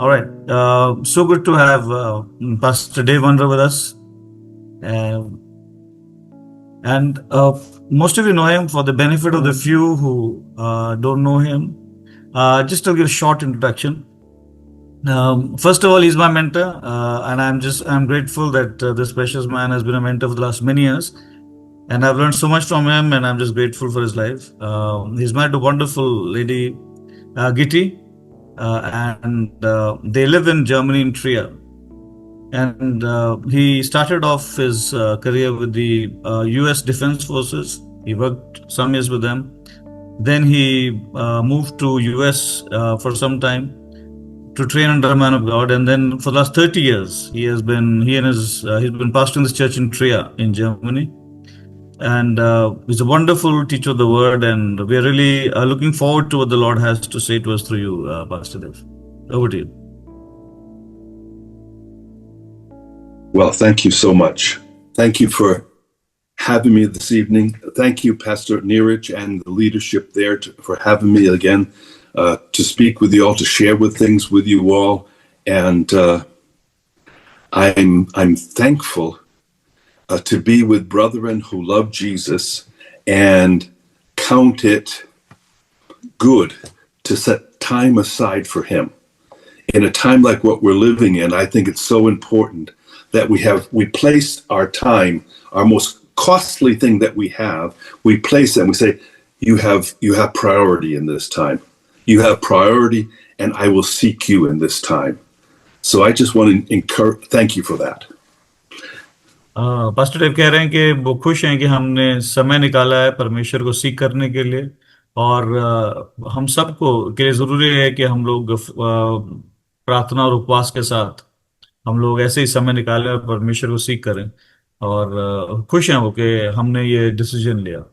All right. So good to have Pastor Dave Wonder with us. Uh, and most of you know him. For the benefit of the few who don't know him, just to give a short introduction. First of all, he's my mentor, and I'm grateful that this precious man has been a mentor for the last many years, and I've learned so much from him, and I'm just grateful for his life. He's married to a wonderful lady, Gitti, and they live in Germany in Trier. And he started off his career with the US Defense Forces. He worked some years with them. Then he moved to US for some time to train under a man of God. And then for the last 30 years, he's been pastoring this church in Trier in Germany. And he's a wonderful teacher of the word. And we're really looking forward to what the Lord has to say to us through you, Pastor Dev. Over to you. Well, thank you so much. Thank you for having me this evening. Thank you, Pastor Neeraj, and the leadership there for having me again to speak with you all, to share things with you all. And I'm thankful to be with brethren who love Jesus and count it good to set time aside for him. In a time like what we're living in, I think it's so important that we place our time, our most costly thing that we have, we place it and we say, you have priority in this time. You have priority, and I will seek you in this time. So I just want to thank you for that. Pastor Dev कह रहे हैं कि वो खुश हैं कि हमने समय निकाला है परमेश्वर को सीख करने के लिए, और हम सबको के लिए जरूरी है कि हम लोग प्रार्थना और उपवास के साथ हम लोग ऐसे ही समय निकालें और परमेश्वर को सीख करें, और खुश हैं वो कि हमने ये डिसीजन लिया.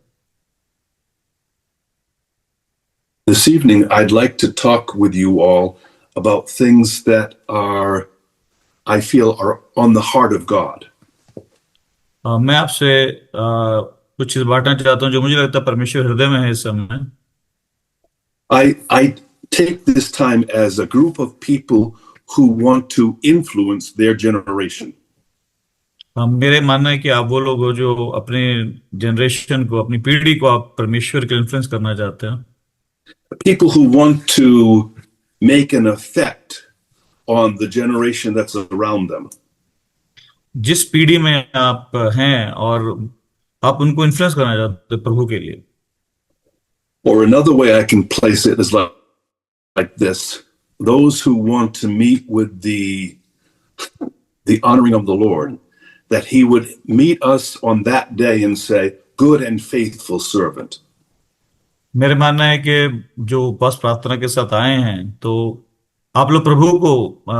This evening, I'd like to talk with you all about things that I feel are on the heart of God. मैं आपसे कुछ चीज बांटना चाहता हूं जो मुझे लगता है परमेश्वर हृदय में है इस समय. I take this time as a group of people who want to influence their generation. मेरे मानना है कि आप वो लोग हो जो अपने जनरेशन को, अपनी पीढ़ी को आप परमेश्वर के इन्फ्लुएंस करना चाहते हैं. People who want to make an effect on the generation that's around them. जिस पीढ़ी में आप हैं और आप उनको इन्फ्लुएंस करना चाहते हैं प्रभु के लिए. Or another way I can place it is like this. Those who want to meet with the honoring of the Lord, that he would meet us on that day and say, good and faithful servant. मेरे मानना है कि जो बस प्रार्थना के साथ आए हैं, तो आप लोग प्रभु को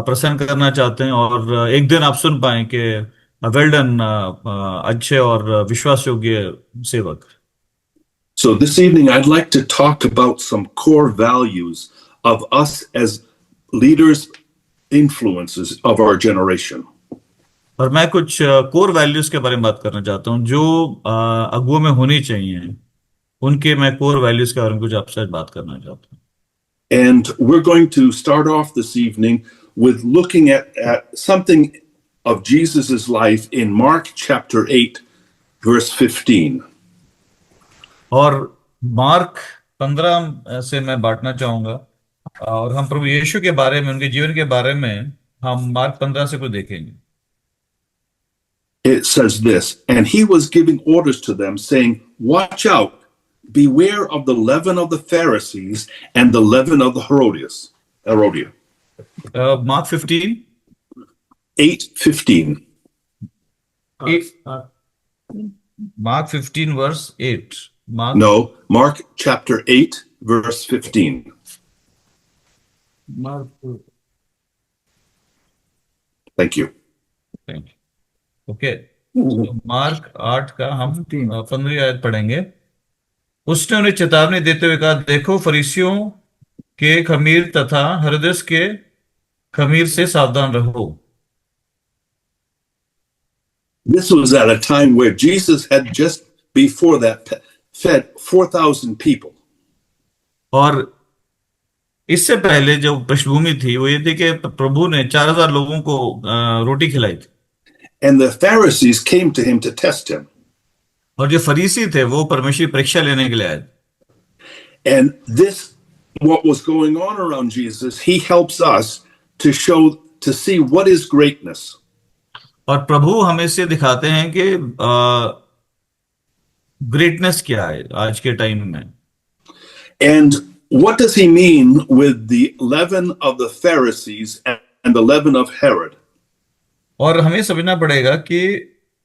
प्रसन्न करना चाहते हैं, और एक दिन आप सुन पाए कि वेल डन, अच्छे और विश्वास योग्य सेवक. So this evening I'd like to talk about some core values of us as leaders, influences of our generation. और मैं कुछ कोर वैल्यूज के बारे में बात करना चाहता हूं जो अगुओं में होनी चाहिए. उनके मैं कोर वैल्यूज के बारे में कुछ आपसे बात करना चाहता हूं. And we're going to start off this evening with looking at something of Jesus's life in Mark chapter 8 verse 15. और मार्क 15 से मैं बांटना चाहूंगा, और हम प्रभु यीशु के बारे में, उनके जीवन के बारे में हम मार्क 15 से कुछ देखेंगे. It says this, and he was giving orders to them, saying, watch out, beware of the leaven of the Pharisees and the leaven of the Herodias. Mark 15? 8:15. Mark 15 verse 8. Mark chapter 8 verse 15. Mark. Thank you. Okay, mark 8 का हम 15 आयत पढ़ेंगे. उसने उन्हें चेतावनी देते हुए कहा, देखो फरीसियों के खमीर तथा हेरोदेस के खमीर से सावधान रहो. This was at a time where Jesus had just before that fed 4,000 people. और इससे पहले जो पृष्ठभूमि थी वो ये थी कि प्रभु ने 4,000 लोगों को रोटी खिलाई थी। And the Pharisees came to him to test him. और जो फरीसी थे वो परमेश्वर की परीक्षा लेने के लिए आए थे। And this, what was going on around Jesus, he helps us to show, to see what is greatness. और प्रभु हमें इससे दिखाते हैं कि ग्रेटनेस क्या है आज के टाइम में। And what does he mean with the leaven of the Pharisees and the leaven of Herod? और हमें समझना पड़ेगा कि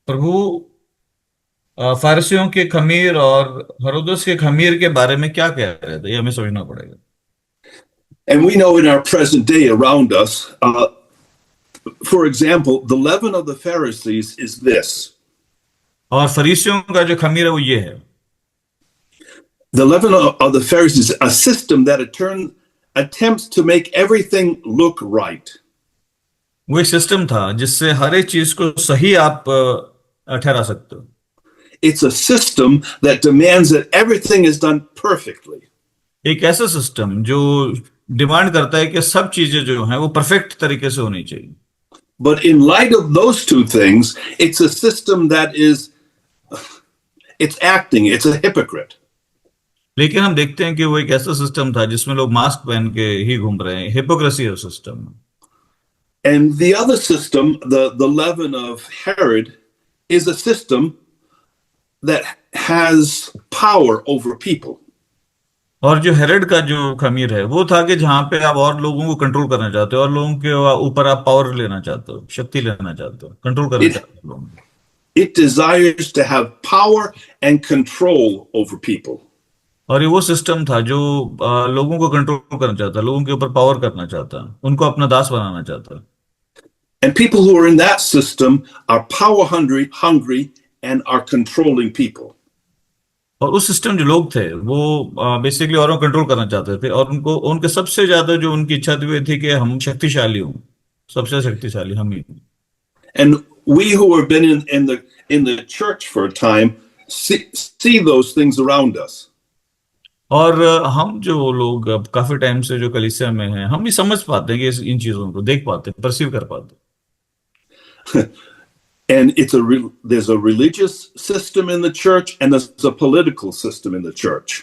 प्रभु फारसियों के खमीर और हेरोदेस के खमीर के बारे में क्या कह रहे थे, ये हमें समझना पड़ेगा। And we know in our present day around us, for example, the leaven of the Pharisees is this. और फरीसियों का जो खमीर है वो ये है। The leaven of the Pharisees is a system that attempts to make everything look right. वो एक सिस्टम था जिससे हर एक चीज को सही आप ठहरा सकते हो। It's a system that demands that everything is done perfectly. एक ऐसा सिस्टम जो डिमांड करता है कि सब चीजें जो हैं वो परफेक्ट तरीके से होनी चाहिए। But in light of those two things, it's a system that is, it's acting, it's a hypocrite. लेकिन हम देखते हैं कि वो एक ऐसा सिस्टम था जिसमें लोग मास्क पहन के ही घूम रहे हैं। हिपोक्रेसी है उस सिस्टम में। And the other system, the leaven of Herod, is a system that has power over people. और जो हेरोड का जो खमीर है वो था कि जहां पे आप और लोगों को कंट्रोल करना चाहते हो और लोगों के ऊपर आप पावर लेना चाहते हो, शक्ति लेना चाहते हो, कंट्रोल करना चाहते हो लोगों को। It desires to have power and control over people. और ये वो सिस्टम था जो लोगों को कंट्रोल करना चाहता, लोगों के ऊपर पावर करना चाहता, उनको अपना दास बनाना चाहता। And people who are in that system are power hungry and are controlling people. और उस सिस्टम जो लोग थे वो बेसिकली औरों को कंट्रोल करना चाहते थे और उनको उनके सबसे ज्यादा जो उनकी इच्छा थी वो थी कि हम शक्तिशाली हों, सबसे शक्तिशाली हम ही। And we who have been in the church for a time see those things around us. और हम जो लोग अब काफी टाइम से जो कलीसिया में हैं हम भी समझ पाते हैं कि इन चीजों को देख पाते हैं, परसीव कर पाते हैं। And there's a religious system in the church and there's a political system in the church.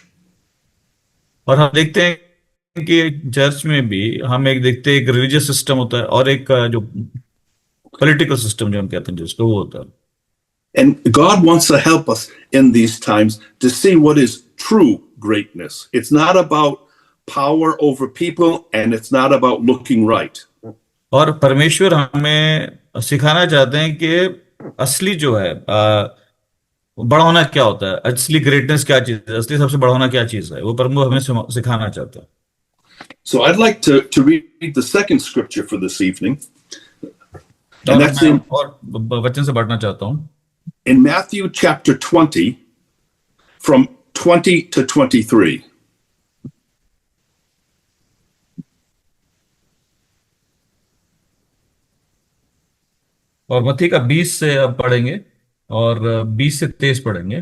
और हम देखते हैं कि चर्च में भी हम एक देखते हैं एक रिलीजियस सिस्टम होता है और एक जो पॉलिटिकल सिस्टम जो हम कहते हैं जिसको वो होता है। And God wants to help us in these times to see what is true greatness. It's not about power over people and it's not about looking right. और परमेश्वर हमें सिखाना चाहते हैं कि असली जो है बड़ा होना क्या होता है, असली ग्रेटनेस क्या चीज है, असली सबसे बड़ा होना क्या चीज है, वो प्रभु हमें सिखाना चाहता है। So I'd like to read the second scripture for this evening. And that's और वचन से बढ़ना चाहता हूं। In Matthew chapter 20 from 20 to 23. और मत्ती का 20 से अब पढ़ेंगे और 20 से 23 पढ़ेंगे।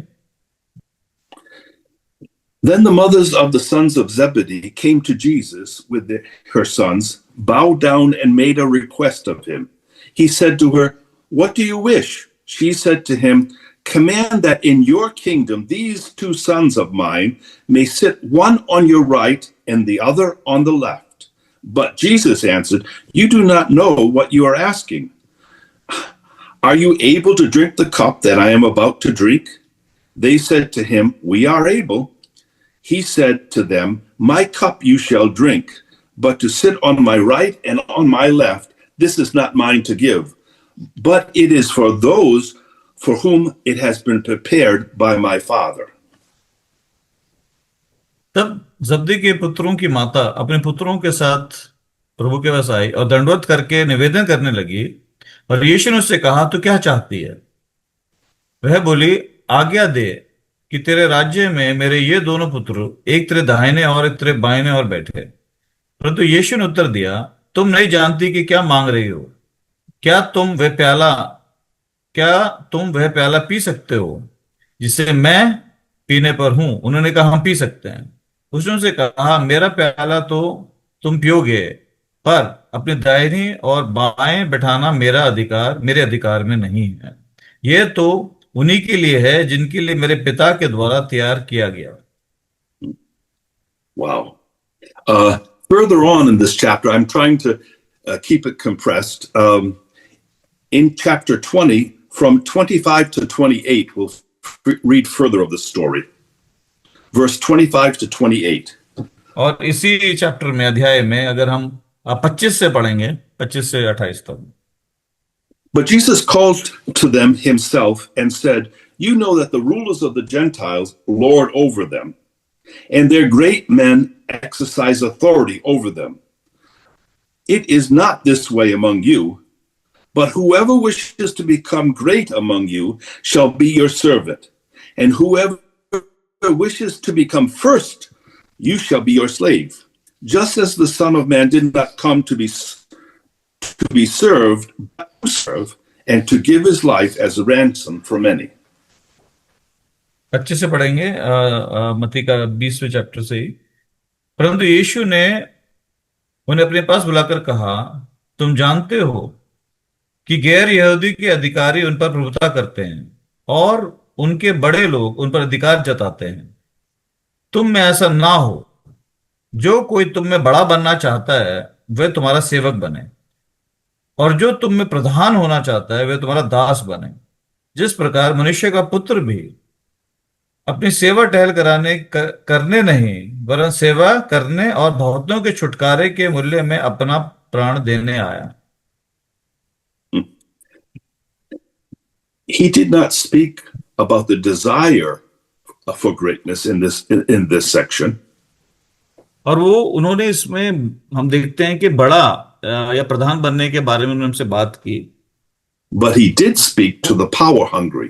Then the mothers of the sons of Zebedee came to Jesus with her sons, bowed down and made a request of him. He said to her, "What do you wish?" She said to him, "Command that in your kingdom these two sons of mine may sit, one on your right and the other on the left." But Jesus answered, "You do not know what you are asking. Are you able to drink the cup that I am about to drink?" They said to him, "We are able." He said to them, "My cup you shall drink, but to sit on my right and on my left, this is not mine to give, but it is for those for whom it has been prepared by my Father." तब जब्दी के पुत्रों की माता अपने पुत्रों के साथ प्रभु के पास आई और दंडवत करके निवेदन करने लगी। और यीशु ने उससे कहा, "तू क्या चाहती है?" वह बोली, "आज्ञा दे कि तेरे राज्य में मेरे ये दोनों पुत्र एक तेरे दाहिने और एक तेरे बाइने और बैठे। परंतु यीशु ने उत्तर दिया, तुम नहीं जानती कि क्या मांग रही हो। क्या तुम वह प्याला पी सकते हो जिसे मैं पीने पर हूं?" उन्होंने कहा, "हम पी सकते हैं।" उसने उनसे कहा, "मेरा प्याला तो तुम पियोगे, पर अपनी दाहिनी और बाएं बैठाना मेरे अधिकार में नहीं है। यह तो उन्हीं के लिए है जिनके लिए मेरे पिता के द्वारा तैयार किया गया। Wow. Further on in this chapter, I'm trying to keep it compressed. In chapter 20, from 25 to 28, we'll read further of the story. Verse 25 to 28. और इसी चैप्टर में, अध्याय में, अगर हम 25 से पढ़ेंगे, 25 से 28 तक। But Jesus called to them himself and said, "You know that the rulers of the Gentiles lord over them, and their great men exercise authority over them. It is not this way among you, but whoever wishes to become great among you shall be your servant, and whoever wishes to become first, you shall be your slave. Just as the Son of Man did not come to be served, but to serve, and to give his life as a ransom for many." अच्छे से पढ़ेंगे मत्ती का 20वें chapter से ही। परंतु यीशु ने उन्हें अपने पास बुलाकर कहा, तुम जानते हो कि गैर यहूदी के अधिकारी उन पर प्रभुता करते हैं और उनके बड़े लोग उन पर अधिकार जताते हैं। तुम में ऐसा ना हो। जो कोई तुम में बड़ा बनना चाहता है वह तुम्हारा सेवक बने, और जो तुम में प्रधान होना चाहता है वह तुम्हारा दास बने। जिस प्रकार मनुष्य का पुत्र भी अपनी सेवा टहल करने नहीं, वरन सेवा करने और बहुतों के छुटकारे के मूल्य में अपना प्राण देने आया। He did not speak about the desire for greatness in this section. और वो उन्होंने इसमें हम देखते हैं कि बड़ा या प्रधान बनने के बारे में उन्होंने हमसे बात की। But he did speak to the power hungry.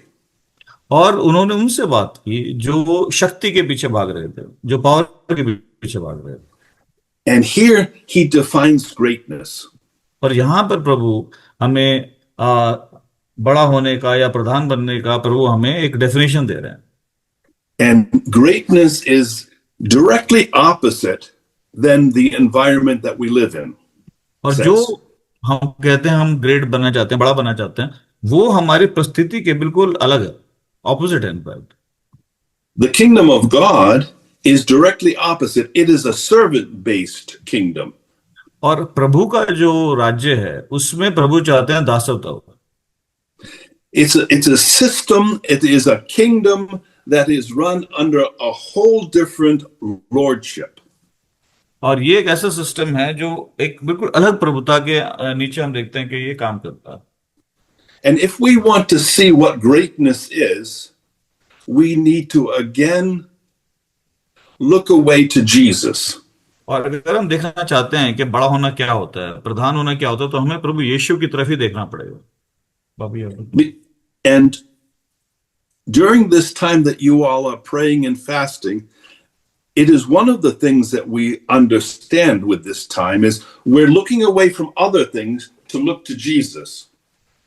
और उन्होंने उनसे बात की जो शक्ति के पीछे भाग रहे थे, जो पावर के पीछे भाग रहे थे। And here he defines greatness. और यहां पर प्रभु हमें बड़ा होने का या प्रधान बनने का प्रभु हमें एक डेफिनेशन दे रहे हैं। And greatness is directly opposite than the environment that we live in. और जो हम कहते हैं हम ग्रेट बनना चाहते हैं, बड़ा बनना चाहते हैं, वो हमारी परिस्थिति के बिल्कुल अलग है, ऑपोजिट है in fact. The kingdom of God is directly opposite. It is a servant-based kingdom. और प्रभु का जो राज्य है उसमें प्रभु चाहते हैं दासत्व हो। It's a system, it is a kingdom that is run under a whole different lordship. और ये एक ऐसा सिस्टम है जो एक बिल्कुल अलग प्रभुता के नीचे हम देखते हैं कि ये काम करता है। And if we want to see what greatness is, we need to again look away to Jesus. और अगर हम देखना चाहते हैं कि बड़ा होना क्या होता है, प्रधान होना क्या होता है, तो हमें प्रभु यीशु की तरफ ही देखना पड़ेगा। And during this time that you all are praying and fasting, it is one of the things that we understand with this time is we're looking away from other things to look to Jesus.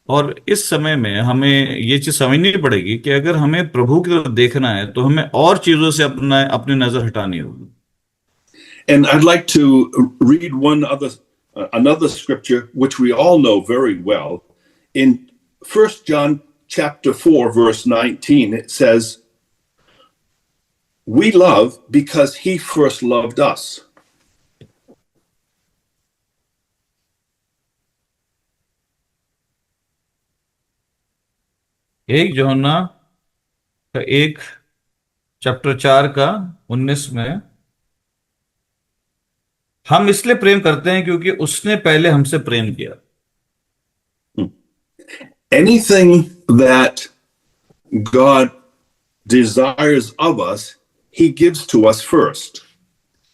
और इस समय में हमें ये चीज समझनी पड़ेगी कि अगर हमें प्रभु की तरफ देखना है तो हमें और चीजों से अपनी नजर हटानी होगी। And I'd like to read another scripture which we all know very well. In 1 John chapter 4 verse 19, it says, "We love because he first loved us." एक यूहन्ना का 1 चैप्टर 4 का 19 में, हम इसलिए प्रेम करते हैं क्योंकि उसने पहले हमसे प्रेम किया। Anything that God desires of us, he gives to us first.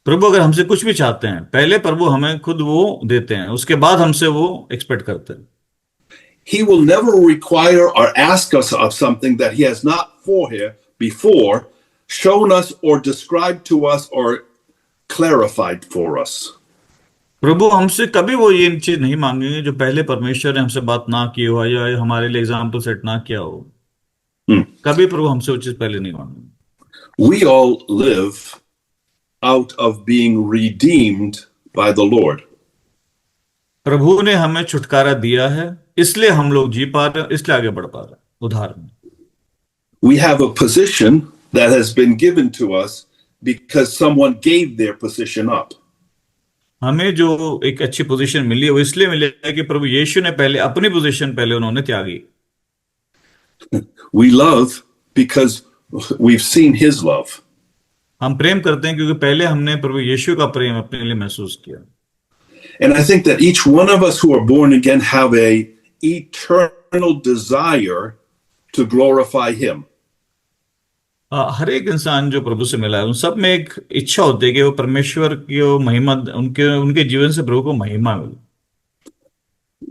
प्रभु अगर हमसे कुछ भी चाहते हैं, पहले प्रभु हमें खुद वो देते हैं, उसके बाद हमसे वो एक्सपेक्ट करते हैं। He will never require or ask us of something that he has not before shown us or described to us or clarified for us. प्रभु हमसे कभी वो ये चीज नहीं मांगेंगे जो पहले परमेश्वर ने हमसे बात ना की हो या हमारे लिए एग्जाम्पल सेट ना किया हो। कभी प्रभु हमसे वो चीज पहले नहीं मांगेंगे। We all live out of being redeemed by the Lord. प्रभु ने हमें छुटकारा दिया है, इसलिए हम लोग जी पा रहे हैं, इसलिए आगे बढ़ पा रहे हैं। उदाहरण, We have a position that has been given to us because someone gave their position up. हमें जो एक अच्छी पोजीशन मिली है वो इसलिए मिली है कि प्रभु यीशु ने पहले अपनी पोजीशन पहले उन्होंने त्यागी। We love because we've seen his love. हम प्रेम करते हैं क्योंकि पहले हमने प्रभु यीशु का प्रेम अपने लिए महसूस किया। And I think that each one of us who are born again have a eternal desire to glorify him. हर एक इंसान जो प्रभु से मिला है उन सब में एक इच्छा होती है कि वो परमेश्वर की वो महिमा उनके उनके जीवन से प्रभु को महिमा मिले।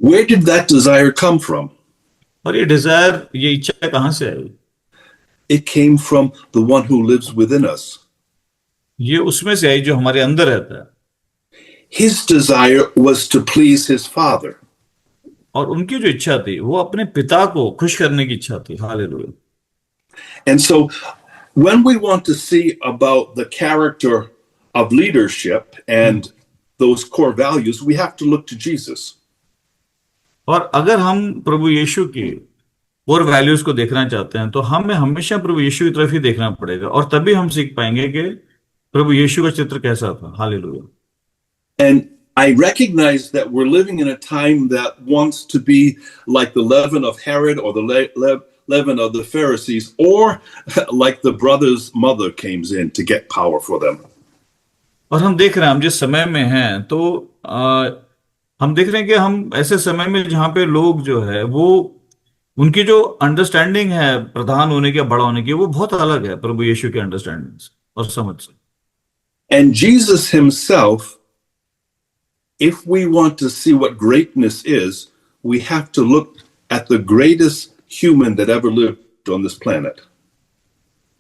Where did that desire come from? और ये डिजायर, ये इच्छा कहाँ से आई? It came from the one who lives within us. ये उसमें से आई जो हमारे अंदर रहता है। His desire was to please his father. और उनकी जो इच्छा थी वो अपने पिता को खुश करने की इच्छा थी। Hallelujah. And so when we want to see about the character of leadership and those core values, we have to look to Jesus. और अगर हम प्रभु यीशु की और वैल्यूज को देखना चाहते हैं तो हमें हमेशा प्रभु यीशु की तरफ ही देखना पड़ेगा, और तभी हम सीख पाएंगे कि प्रभु यीशु का चित्र कैसा था। Hallelujah. And I recognize that we're living in a time that wants to be like the leaven of Herod or the leaven of the Pharisees, or like the brother's mother came in to get power for them. और हम देख रहे हैं, हम जिस समय में हैं तो हम देख रहे हैं कि हम ऐसे समय में जहां पे लोग जो है वो उनकी जो अंडरस्टैंडिंग है प्रधान होने की, बड़ा होने की, वो बहुत अलग है प्रभु यीशु के अंडरस्टैंडिंग से और समझ से। And Jesus himself, if we want to see what greatness is, we have to look at the greatest human that ever lived on this planet.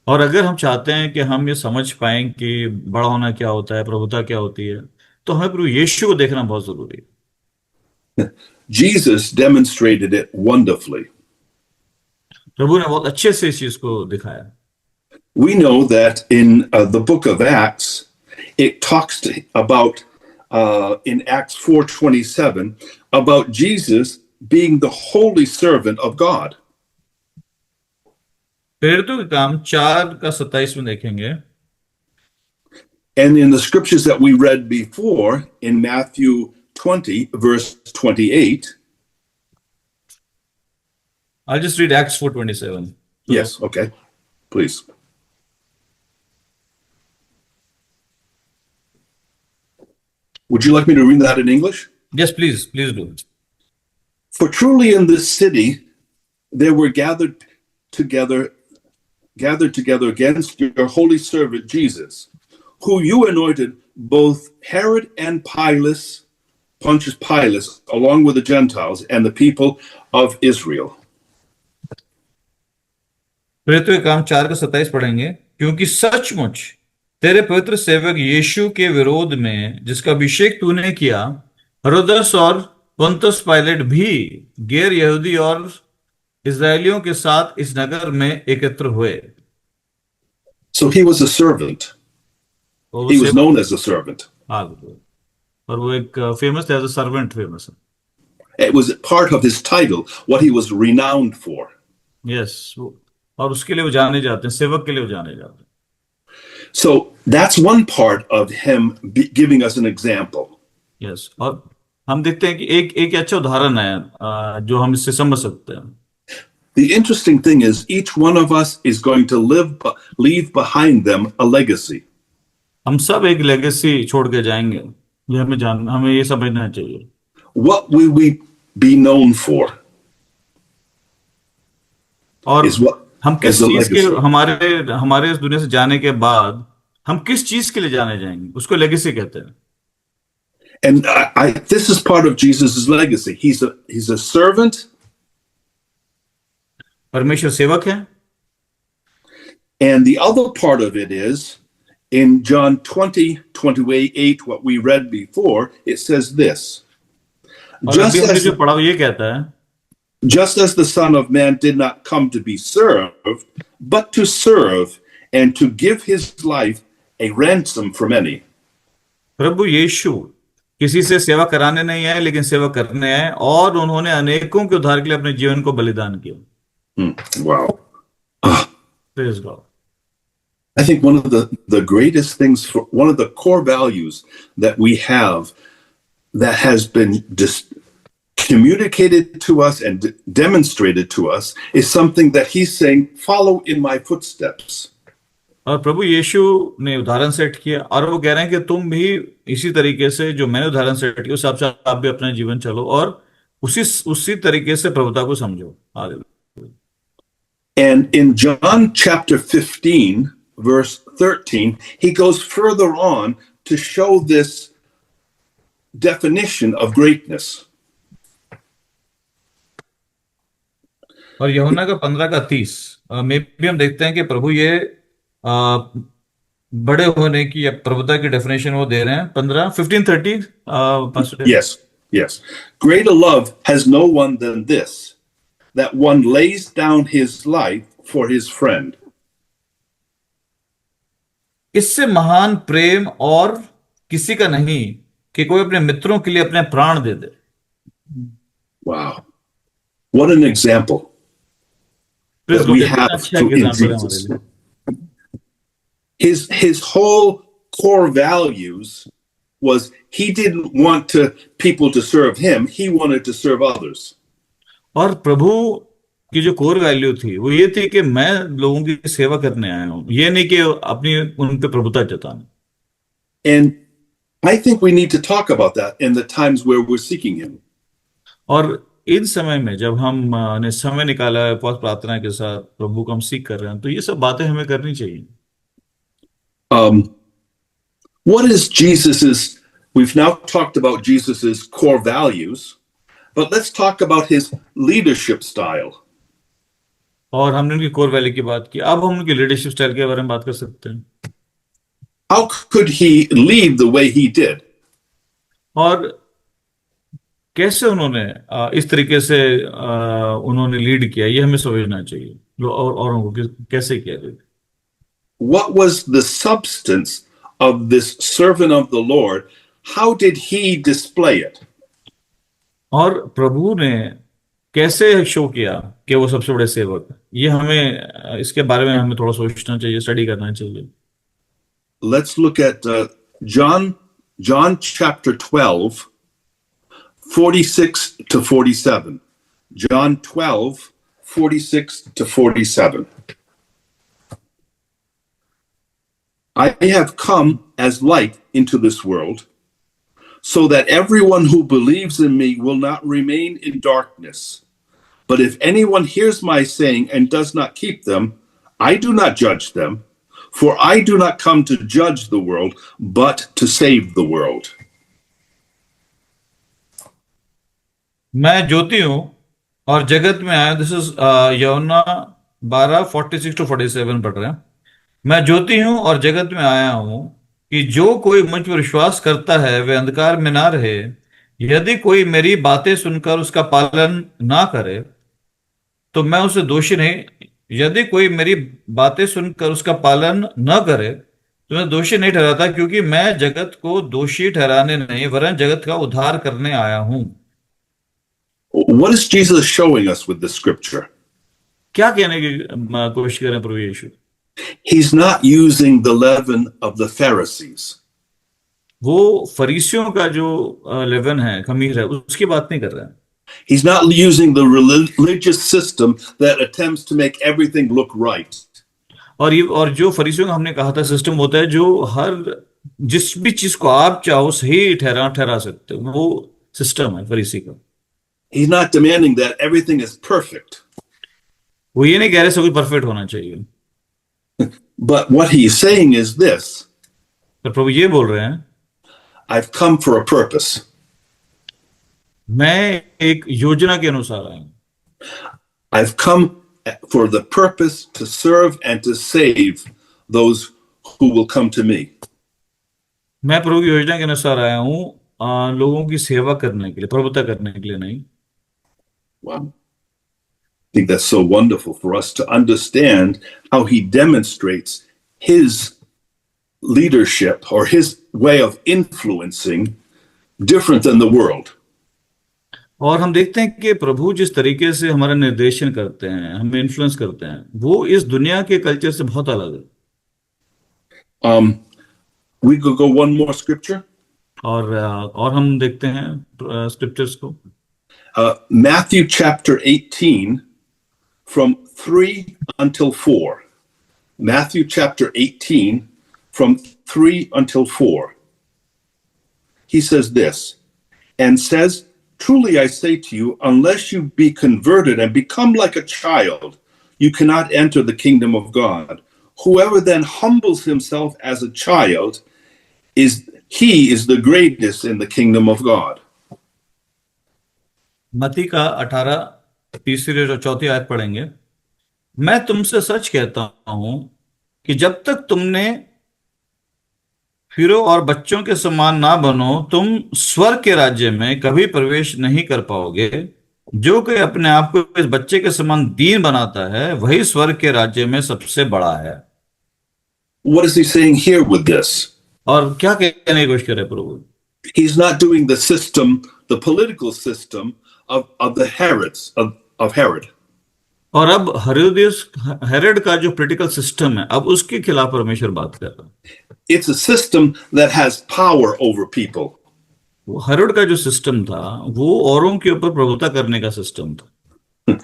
और अगर हम चाहते हैं कि हम ये समझ पाएं कि बड़ा होना क्या होता है, प्रभुता क्या होती है, तो हमें प्रभु यीशु को देखना बहुत जरूरी है। Jesus demonstrated it wonderfully. प्रभु ने बहुत अच्छे से इस चीज को दिखाया। We know that in the book of Acts, it talks about in Acts 4:27 about Jesus being the holy servant of God. प्रेरितों के काम 4:27 में देखेंगे। And in the scriptures that we read before in Matthew 20 verse 28. I'll just read Acts 4:27. Yes, okay. Please. Would you like me to read that in English? Yes, please do. For truly in this city there were gathered together against your holy servant Jesus, who you anointed, both Herod and Pontius Pilate, along with the Gentiles and the people of Israel. प्रेरितों के काम 4:27 पढ़ेंगे। क्योंकि सचमुच तेरे पवित्र सेवक यीशु के विरोध में जिसका अभिषेक तूने किया, हेरोदस और पुन्तियुस पायलट भी गैर यहूदी और इस्राएलियों के साथ इस नगर में एकत्र हुए। So he was a servant. He was known as a servant. और वो एक फेमस था, एज अ सर्वेंट फेमस है। It was part of his title, what he was renowned for. Yes, और उसके लिए वो जाने जाते हैं, सेवक के लिए वो जाने जाते हैं। So that's one part of him giving us an example. Yes, और हम देखते हैं कि एक अच्छा उदाहरण है जो हम इससे समझ सकते हैं। The interesting thing is each one of us is going to leave behind them a legacy. हम सब एक लेगेसी छोड़ के जाएंगे, ये हमें ये समझना चाहिए। What will we be known for? और Is what हम किस is the चीज के legacy. हमारे इस दुनिया से जाने के बाद हम किस चीज के लिए जाने जाएंगे, उसको लेगेसी कहते हैं। And this is part of Jesus' legacy. He's a servant. परमेश्वर सेवक है। And the other part of it is in John 20:28, what we read before, it says this. और अभी हमने जो पढ़ा वो ये कहता है, Just as the Son of Man did not come to be served, but to serve and to give his life a ransom for many. प्रभु यीशु किसी से सेवा कराने नहीं आए लेकिन सेवा करने आए, और उन्होंने अनेकों के उद्धार के लिए अपने जीवन को बलिदान किया। Wow. Ah, praise God. I think one of the greatest things, one of the core values that we have that has been communicated to us and demonstrated to us is something that he's saying, follow in my footsteps. और प्रभु यीशु ने उदाहरण set किया, और वो कह रहे हैं कि तुम भी इसी तरीके से जो मैंने उदाहरण सेट किया उस हिसाब से आप भी अपना जीवन चलो और उसी उसी तरीके से प्रभुता को समझो। Hallelujah. And in John chapter 15, verse 13, he goes further on to show this definition of greatness. और यूहन्ना का 15:30 में भी हम देखते हैं कि प्रभु ये बड़े होने की या प्रभुता की डेफिनेशन वो दे रहे हैं। 15:30 Yes. Greater love has no one than this, that one lays down his life for his friend. इससे महान प्रेम और किसी का नहीं कि कोई अपने मित्रों के लिए अपने प्राण दे दे। Wow. What an example that we have in Jesus. His whole core values was he didn't want people to serve him, he wanted to serve others. और प्रभु की जो कोर वैल्यू थी वो ये थी कि मैं लोगों की सेवा करने आया हूं, ये नहीं कि अपनी उन पे प्रभुता जताना। And I think we need to talk about that in the times where we're seeking him. और इन समय में जब हम ने समय निकाला है बहुत प्रार्थना के साथ प्रभु को हम सीख कर रहे हैं, तो ये सब बातें हमें करनी चाहिए। What is Jesus's? We've now talked about Jesus's core values, but let's talk about his leadership style. और हमने उनकी कोर वैल्यू की बात की, अब हम उनकी लीडरशिप स्टाइल के बारे में बात कर सकते हैं। How could he lead the way he did? और कैसे उन्होंने इस तरीके से उन्होंने लीड किया, ये हमें समझना चाहिए। और औरों को कैसे किया lead. What was the substance of this servant of the Lord? How did he display it? और प्रभु ने कैसे शो किया कि वो सबसे बड़े सेवक, ये हमें इसके बारे में हमें थोड़ा सोचना चाहिए, स्टडी करना चाहिए। Let's look at John chapter 12, 46 to 47. John 12, 46 to 47. I have come as light into this world, so that everyone who believes in me will not remain in darkness. But if anyone hears my saying and does not keep them, I do not judge them, for I do not come to judge the world, but to save the world. मैं ज्योति हूं और जगत में आया। This is यूहन्ना 12:46 to 47 पढ़ रहे हैं। मैं ज्योति हूं और जगत में आया हूं कि जो कोई मुझ पर विश्वास करता है वह अंधकार में ना रहे। यदि कोई मेरी बातें सुनकर उसका पालन ना करे तो मैं उसे दोषी नहीं यदि कोई मेरी बातें सुनकर उसका पालन न करे तो मैं दोषी नहीं ठहराता, क्योंकि मैं जगत को दोषी ठहराने नहीं वरन जगत का उद्धार करने आया हूं। What is Jesus showing us with this scripture? क्या कहने की कोशिश कर रहे हैं प्रभु यीशु? He's not using the leaven of the Pharisees. वो फरीसियों का जो लेवन है, खमीर है, उसकी बात नहीं कर रहे हैं। He's not using the religious system that attempts to make everything look right. और जो फरीसियों का हमने कहा था सिस्टम होता है जो हर जिस भी चीज को आप चाहो सही ठहरा सकते हो, वो सिस्टम है फरीसी का। He's not demanding that everything is perfect. वो ये नहीं कह रहे सब कुछ परफेक्ट होना चाहिए। But what he's saying is this. पर प्रभु ये बोल रहे हैं, I've come for a purpose. मैं एक योजना के अनुसार आया हूं। I've come for the purpose to serve and to save those who will come to me. मैं प्रभु की योजना के अनुसार आया हूं, लोगों की सेवा करने के लिए, प्रभुता करने के लिए नहीं। Wow. I think that's so wonderful for us to understand how he demonstrates his leadership or his way of influencing different than the world. और हम देखते हैं कि प्रभु जिस तरीके से हमारा निर्देशन करते हैं, हमें इन्फ्लुएंस करते हैं, वो इस दुनिया के कल्चर से बहुत अलग है। We could go one more scripture. और हम देखते हैं स्क्रिप्चर्स को। Matthew chapter 18 from 3 until 4. Matthew chapter 18 from 3 until 4. He says this, and says, truly I say to you, unless you be converted and become like a child, you cannot enter the kingdom of God. Whoever then humbles himself as a child, he is the greatest in the kingdom of God. मत्ती का 18 तीसरी और चौथी आयत पढ़ेंगे। मैं तुमसे सच कहता हूं कि जब तक तुमने फिरो और बच्चों के समान ना बनो, तुम स्वर्ग के राज्य में कभी प्रवेश नहीं कर पाओगे। जो कोई अपने आप को इस बच्चे के समान दीन बनाता है, वही स्वर्ग के राज्य में सबसे बड़ा है। What is he saying here with this? और क्या कहने की कोशिश कर रहे प्रभु? He's not doing the system, the political system of the Herods, of Herod. और अब हेरोड का जो पॉलिटिकल सिस्टम है, अब उसके खिलाफ परमेश्वर बात कर रहा है। It's a system that has power over people. वो हेरोड का जो सिस्टम था, वो औरों के ऊपर प्रभुता करने का सिस्टम था।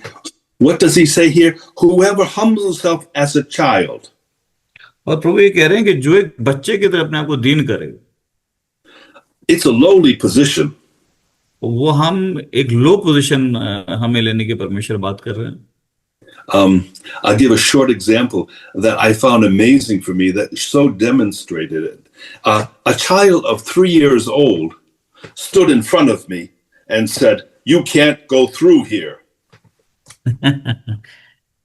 What does he say here? Whoever humbles himself as a child. और प्रभु ये कह रहे हैं कि जो एक बच्चे की तरह अपने आप को दीन करे, It's a lowly position. वो हम एक लो पोजीशन हमें लेने की परमेश्वर बात कर रहे हैं। I'll give a short example that I found amazing for me that so demonstrated it. A child of 3 years old stood in front of me and said, "You can't go through here."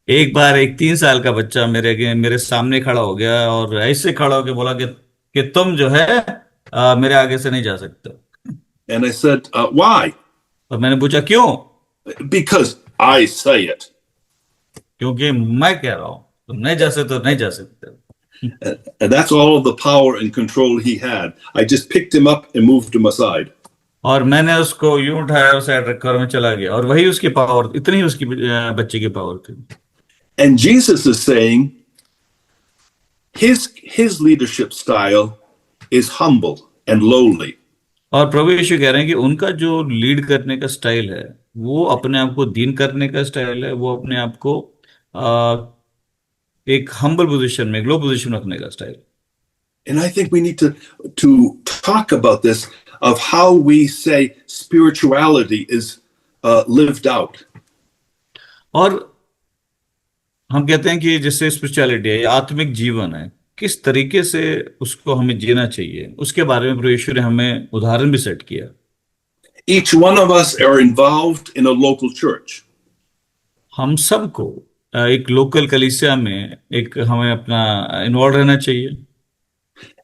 एक बार एक 3 साल का बच्चा मेरे सामने खड़ा हो गया और ऐसे खड़ा होकर बोला कि तुम जो है मेरे आगे से नहीं जा सकते। And I said, "Why?" और मैंने पूछा क्यों? Because I say it. क्योंकि मैं कह रहा हूं, तुम नहीं जा सकते तो नहीं जा सकते। And that's all of the power and control he had. I just picked him up and moved him aside. और मैंने उसको यूं उठाया और साइड रखा और मैं चला गया, और वही उसकी पावर, इतनी ही उसकी बच्चे की पावर थी। And Jesus is saying his leadership style is humble and lowly. और प्रभु यीशु कह रहे हैं कि उनका जो लीड करने का स्टाइल है, वो अपने आप को दीन करने का स्टाइल है, वो अपने आप को एक हम्बल पोजीशन में, लो पोजीशन रखने का style. And I think we need to talk about this, of how we say spirituality is lived out. और हम कहते हैं कि जिससे स्पिरिचुअलिटी है, आत्मिक जीवन है, किस तरीके से उसको हमें जीना चाहिए, उसके बारे में प्रभु यीशु ने हमें उदाहरण भी सेट किया। Each one of us are involved in a local church. हम सबको एक लोकल कलीसिया में हमें अपना इन्वॉल्व रहना चाहिए।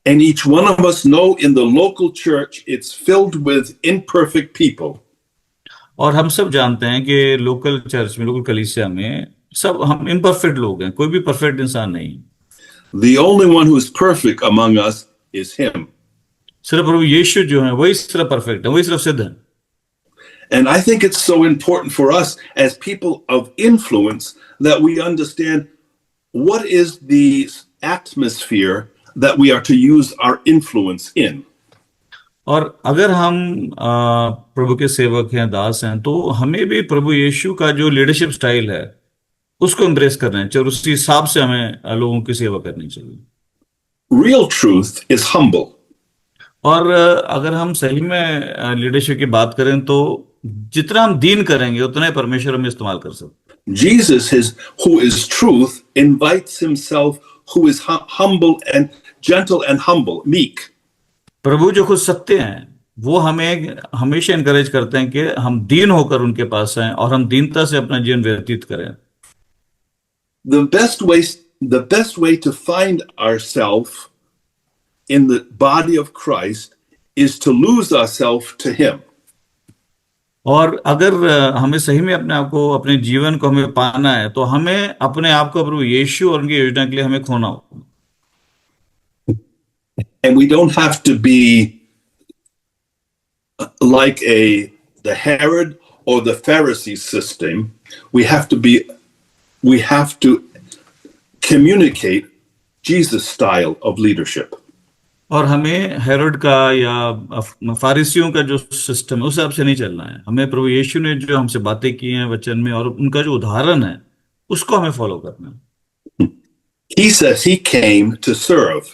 And each one of us know in the local church it's filled with imperfect people. और हम सब जानते हैं कि लोकल चर्च में, लोकल कलीसिया में सब हम इम्परफेक्ट लोग हैं, कोई भी परफेक्ट इंसान नहीं। The only one who is perfect among us is him. सिर्फ प्रभु यीशु जो है वही सिर्फ परफेक्ट है, वही सिर्फ सिद्ध है। And I think it's so important for us as people of influence that we understand what is the atmosphere that we are to use our influence in. और अगर हम प्रभु के सेवक हैं, दास हैं, तो हमें भी प्रभु यीशु का जो लीडरशिप स्टाइल है उसको एम्ब्रेस करना चाहिए, और उसी हिसाब से हमें लोगों की सेवा करनी चाहिए। Real truth is humble. और अगर हम सही में लीडरशिप की बात करें तो जितना हम दीन करेंगे उतना ही परमेश्वर हमें इस्तेमाल कर सकते। Jesus, who is truth, invites himself, who is humble and gentle and humble, meek. प्रभु जो खुद सत्य हैं, वो हमें हमेशा इनकरेज करते हैं कि हम दीन होकर उनके पास आएं और हम दीनता से अपना जीवन व्यतीत करें। The best way to find ourselves in the body of Christ is to lose ourselves to him. और अगर हमें सही में अपने आप को, अपने जीवन को हमें पाना है, तो हमें अपने आप को प्रभु यीशु और उनकी योजना के लिए हमें खोना होगा। And we don't have to be like the Herod or the Pharisee system. We have to communicate Jesus style of leadership. और हमें हेरोड का या फारिसियों का जो सिस्टम है उस हिसाब से नहीं चलना है। हमें प्रभु यीशु ने जो हमसे बातें की हैं वचन में और उनका जो उदाहरण है उसको हमें फॉलो करना है। He says he came to serve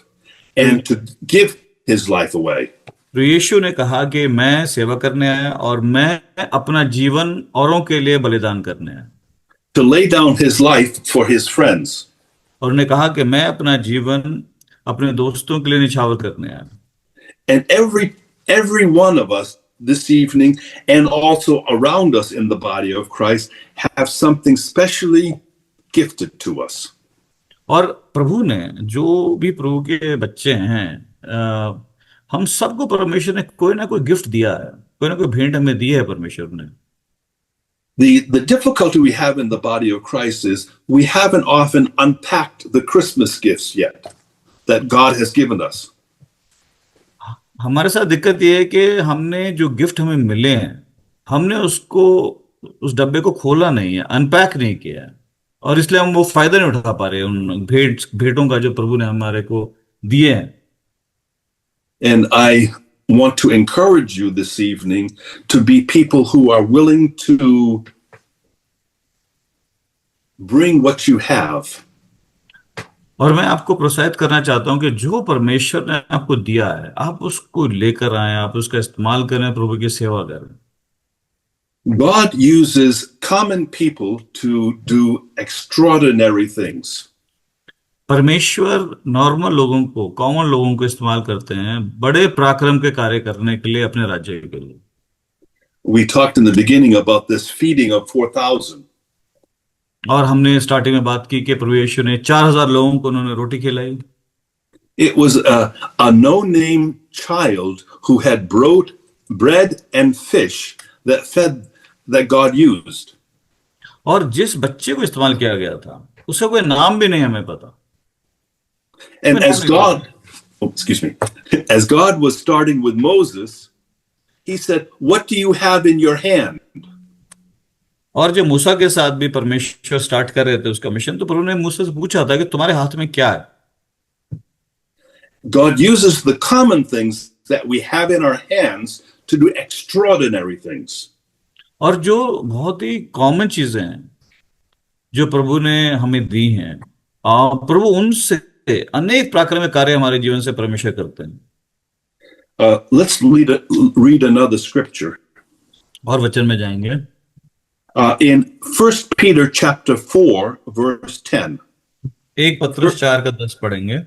and to give his life away. प्रभु यीशु ने कहा कि मैं सेवा करने आया और मैं अपना जीवन औरों के लिए बलिदान करने आया। To lay down his life for his friends. और उन्हें कहा कि मैं अपना जीवन अपने दोस्तों के लिए निछावर करने आया। And every one of us this evening and also around us in the body of Christ have something specially gifted to us. और प्रभु ने जो भी प्रभु के बच्चे हैं हम सबको परमेश्वर ने कोई ना कोई गिफ्ट दिया है, कोई ना कोई भेंट हमें दी है परमेश्वर ने। The difficulty we have in the body of Christ is we haven't often unpacked the Christmas gifts yet that God has given us. हमारे साथ दिक्कत ये है कि हमने जो गिफ्ट हमें मिले हैं हमने उसको उस डब्बे को खोला नहीं है, अनपैक नहीं किया है और इसलिए हम वो फायदा नहीं उठा पा रहे उन भेंटों का जो प्रभु ने हमारे को दिए हैं। And I want to encourage you this evening to be people who are willing to bring what you have. और मैं आपको प्रोत्साहित करना चाहता हूं कि जो परमेश्वर ने आपको दिया है आप उसको लेकर आए, आप उसका इस्तेमाल करें, प्रभु की सेवा करें। God uses common people to do extraordinary things. परमेश्वर नॉर्मल लोगों को, कॉमन लोगों को इस्तेमाल करते हैं बड़े पराक्रम के कार्य करने के लिए, अपने राज्य के लिए। We talked in the beginning about this feeding of 4,000. और हमने स्टार्टिंग में बात की कि प्रभु यीशु ने 4,000 लोगों को उन्होंने रोटी खिलाई। It was a no-name child who had brought bread and fish that God used. और जिस बच्चे को इस्तेमाल किया गया था उसे कोई नाम भी नहीं हमें पता। And as God was starting with Moses, he said, "What do you have in your hand?" और जब मूसा के साथ भी परमेश्वर स्टार्ट कर रहे थे उसका मिशन, तो प्रभु ने मूसा से पूछा था कि तुम्हारे हाथ में क्या है। God uses the common things that we have in our hands to do extraordinary things. और जो बहुत ही कॉमन चीजें हैं जो प्रभु ने हमें दी हैं, प्रभु उनसे अनेक पराक्रम कार्य हमारे जीवन से परमेश्वर करते हैं। Let's read another scripture. और वचन में जाएंगे in 1 Peter chapter 4 verse 10. 1 पत्रस 4 का 10 पढ़ेंगे।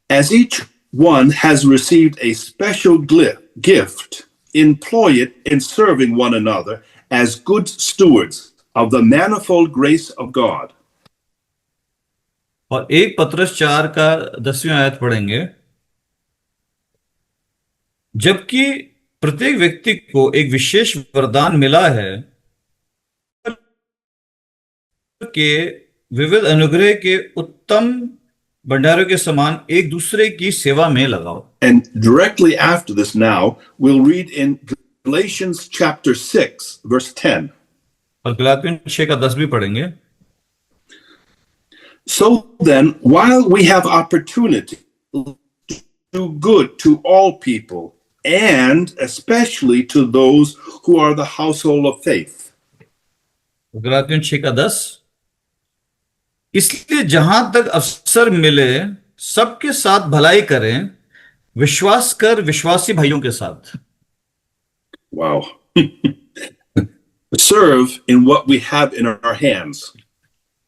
As each one has received a special gift, employ it in serving one another as good stewards of the manifold grace of God. और 1 पत्रस 4 का 10वीं आयत पढ़ेंगे। जबकि प्रत्येक व्यक्ति को एक विशेष वरदान मिला है के विविध अनुग्रह के उत्तम भंडारों के समान एक दूसरे की सेवा में लगाओ। And directly after this now we'll read in Galatians chapter 6 verse 10. और गलातियों 6 का 10 भी पढ़ेंगे। So then, while we have opportunity to do good to all people, and especially to those who are the household of faith. गलातियों 6 का 10, इसलिए जहां तक अवसर मिले सबके साथ भलाई करें, विश्वास कर विश्वासी भाइयों के साथ। Wow. Serve in what we have in our hands.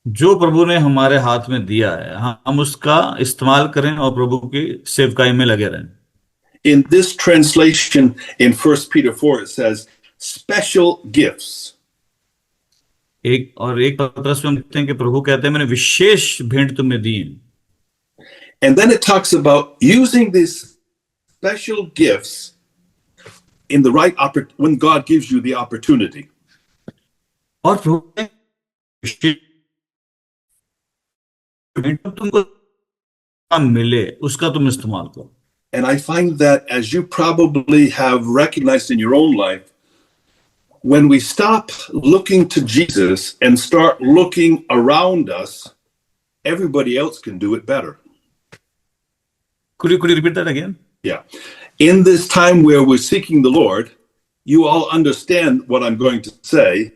जो प्रभु ने हमारे हाथ में दिया है हम उसका इस्तेमाल करें और प्रभु की सेवकाई में लगे रहें। In this translation in 1 Peter 4 it says special gifts. एक पत्रस में हम देखते हैं कि प्रभु कहते हैं मैंने विशेष भेंट तुम्हें दी है। And then it talks about using these special gifts in the right when God gives you the opportunity. और प्रभु तुमको मिले उसका तुम इस्तेमाल करो। And I find that, as you probably have recognized in your own life, when we stop looking to Jesus and start looking around us, everybody else can do it better. Could you repeat that again? Yeah. In this time where we're seeking the Lord, you all understand what I'm going to say.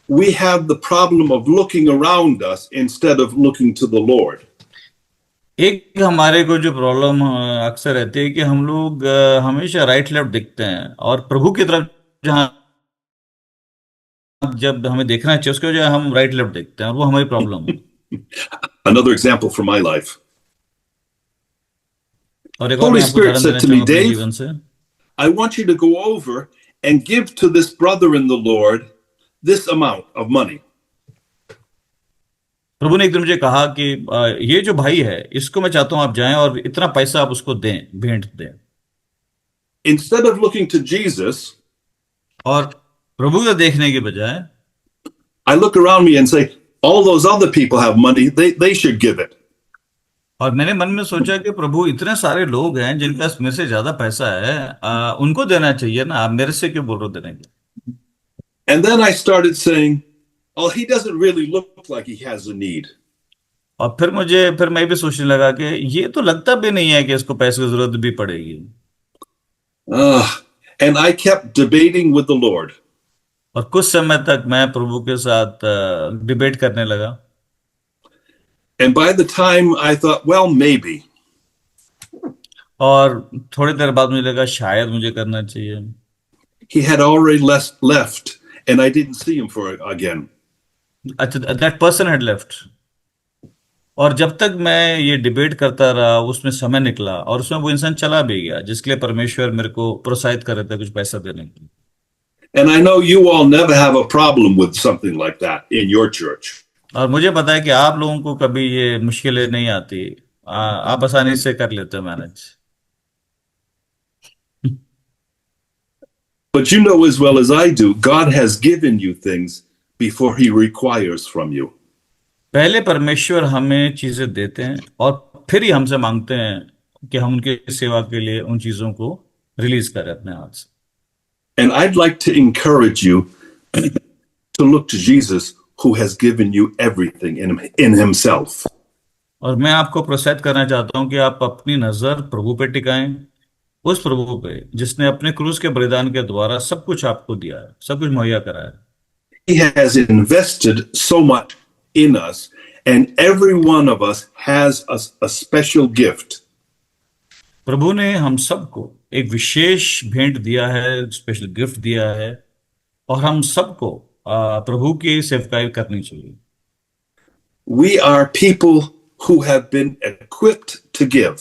We have the problem of looking around us instead of looking to the Lord. एक हमारे को जो problem अक्सर रहती है कि हम लोग हमेशा राइट लेफ्ट देखते हैं और प्रभु की तरफ जहां जब हमें देखना चाहिए उसके वजह हम राइट लेफ्ट देखते हैं और वो हमारी प्रॉब्लम है। Another example from my life. और एक और Holy मैं आपको Spirit उदाहरण said देना to me, चाहूंगा अपने Dave, जीवन से। I want you to go over and give to this brother in the Lord this amount of money. प्रभु ने एक दिन मुझे कहा कि ये जो भाई है इसको मैं चाहता हूं आप जाएं और इतना पैसा आप उसको दें, भेंट दें। Instead of looking to Jesus, और प्रभु को देखने के बजाय I look around me and say, all those other people have money, they should give it. और मैंने मन में सोचा कि प्रभु इतने सारे लोग हैं जिनके पास मेरे से ज्यादा पैसा है, उनको देना चाहिए ना, आप मेरे से क्यों बोल रहे हो देने के। And then I started saying, oh, he doesn't really look like he has a need. और फिर मैं भी सोचने लगा कि ये तो लगता भी नहीं है कि इसको पैसे की जरूरत भी पड़ेगी। And I kept debating with the Lord. और कुछ समय तक मैं प्रभु के साथ डिबेट करने लगा। And by the time I thought, well, maybe. और थोड़ी देर बाद मुझे लगा शायद मुझे करना चाहिए। He had already left and I didn't see him for again. अच्छा, that person had left। और जब तक मैं ये डिबेट करता रहा उसमें समय निकला और उसमें वो इंसान चला भी गया जिसके लिए परमेश्वर मेरे को प्रोत्साहित कर रहे थे कुछ पैसा देने के लिए। And I know you all never have a problem with something like that in your church. और मुझे पता है कि आप लोगों को कभी ये मुश्किलें नहीं आती, आप आसानी से कर लेते हो manage. But you know as well as I do, God has given you things before he requires from you. पहले परमेश्वर हमें चीजें देते हैं और फिर ही हमसे मांगते हैं कि हम उनकी सेवा के लिए उन चीजों को रिलीज करें अपने हाथ से। And I'd like to encourage you to look to Jesus, who has given you everything in himself. और मैं आपको प्रोत्साहित करना चाहता हूं कि आप अपनी नजर प्रभु पे टिकाएं, उस प्रभु पे जिसने अपने क्रूस के बलिदान के द्वारा सब कुछ आपको दिया है, सब कुछ मुहैया करा है। He has invested so much in us, and every one of us has a special gift. प्रभु ने हम सबको एक विशेष भेंट दिया है, स्पेशल गिफ्ट दिया है और हम सबको प्रभु की सेवकाई करनी चाहिए। We are people who have been equipped to give.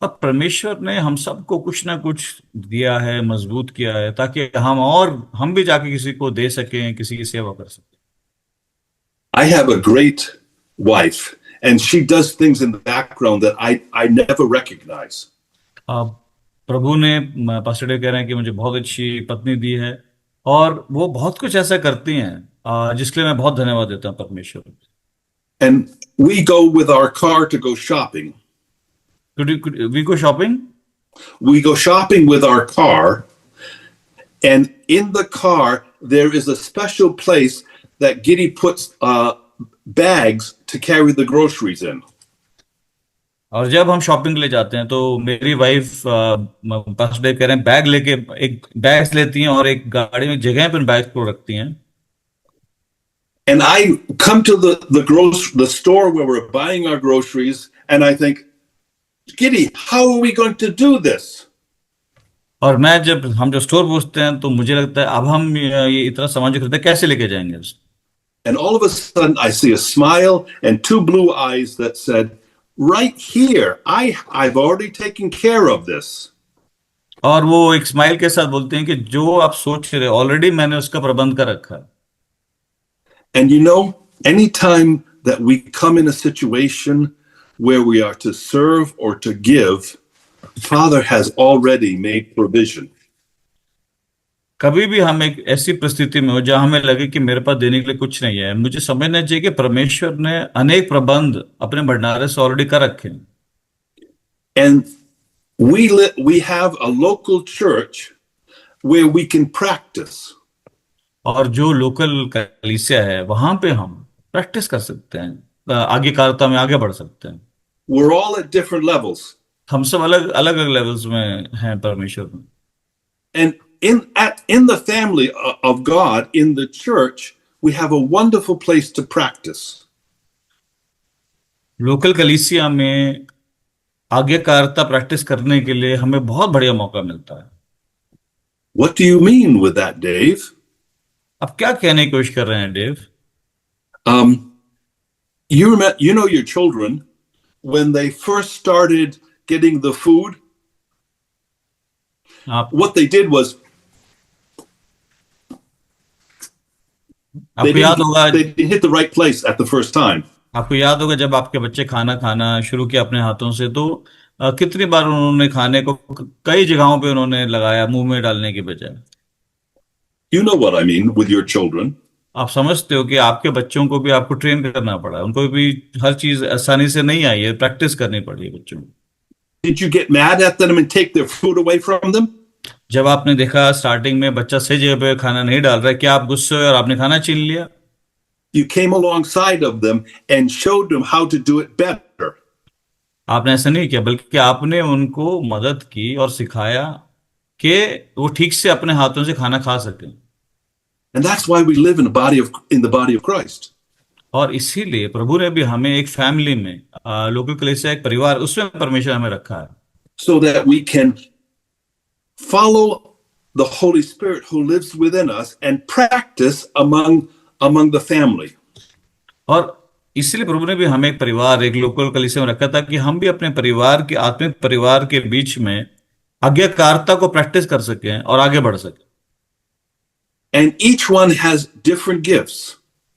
और परमेश्वर ने हम सबको कुछ ना कुछ दिया है, मजबूत किया है ताकि हम भी जाके किसी को दे सकें, किसी की सेवा कर सकें। I have a great wife, and she does things in the background that I never recognize. प्रभु ने, पास्टर डे कह रहे हैं कि मुझे बहुत अच्छी पत्नी दी है और वो बहुत कुछ ऐसा करती हैं जिसके लिए मैं बहुत धन्यवाद देता हूँ परमेश्वर। And we go with our car to go shopping. Could we go shopping? We go shopping with our car, and in the car there is a special place that Giddy puts bags to carry the groceries in. और जब हम shopping के लिए जाते हैं तो मेरी wife pastor day कह रहे हैं बैग लेके एक बैग्स लेती हैं और एक गाड़ी में जगह पे बैग को रखती हैं। And I come to the store where we're buying our groceries, and I think, Giddy, how are we going to do this? और मैं जब हम जो स्टोर पहुंचते हैं तो मुझे लगता है अब हम ये इतना सामान जो खरीदते हैं कैसे लेके जाएंगे उसको। And all of a sudden I see a smile and two blue eyes that said, right here, I've already taken care of this. और वो एक स्माइल के साथ बोलते हैं कि जो आप सोच रहे ऑलरेडी मैंने उसका प्रबंध कर रखा है। And you know, anytime that we come in a situation where we are to serve or to give, Father has already made provision. कभी भी हम एक ऐसी परिस्थिति में हो जहां हमें लगे कि मेरे पास देने के लिए कुछ नहीं है, मुझे समझना चाहिए कि परमेश्वर ने अनेक प्रबंध अपने भंडारे से ऑलरेडी कर रखे हैं। And we have a local church where we can practice. और जो लोकल कलीसिया है वहां पे हम प्रैक्टिस कर सकते हैं, आगे कारता में आगे बढ़ सकते हैं। We're all at different levels. हम सब अलग अलग अलग लेवल्स में हैं परमेश्वर में। And in the family of God, in the church, we have a wonderful place to practice. Local कलीसिया में आज्ञाकारिता प्रैक्टिस करने के लिए हमें बहुत बढ़िया मौका मिलता है। What do you mean with that, Dave? अब क्या कहने की कोशिश कर रहे हैं Dave? You know your children when they first started getting the food. आप What they did was आपको याद होगा they didn't hit the right place at the first time. आपको याद होगा जब आपके बच्चे खाना खाना शुरू किया अपने हाथों से, तो कितनी बार उन्होंने खाने को कई जगहों पे उन्होंने लगाया मुंह में डालने के बजाय। You know what I mean with your children. आप समझते हो कि आपके बच्चों को भी आपको ट्रेन करना पड़ा, उनको भी हर चीज आसानी से नहीं आई है, प्रैक्टिस करनी पड़ी है बच्चों को। Did you get mad at them and take their food away from them? जब आपने देखा स्टार्टिंग में बच्चा सही जगह पे खाना नहीं डाल रहा है, क्या आप गुस्से हुए और आपने खाना छीन लिया? You came alongside of them and showed them how to do it better. आपने ऐसा नहीं किया, बल्कि आपने उनको मदद की और सिखाया कि वो ठीक से अपने हाथों से खाना खा सकें। And that's why we live in the body of Christ. और इसीलिए प्रभु ने भी हमें एक फैमिली में, लोकल कलीसिया एक परिवार, उसमें परमेश्वर हमें रखा है, So that we can follow the Holy Spirit who lives within us and practice among the family. और इसलिए प्रभु ने भी हमें एक परिवार, एक लोकल कलीसिया में रखा था कि हम भी अपने परिवार के, आत्मिक परिवार के बीच में आज्ञाकारिता को प्रैक्टिस कर सकें और आगे बढ़ सकें। And each one has different gifts.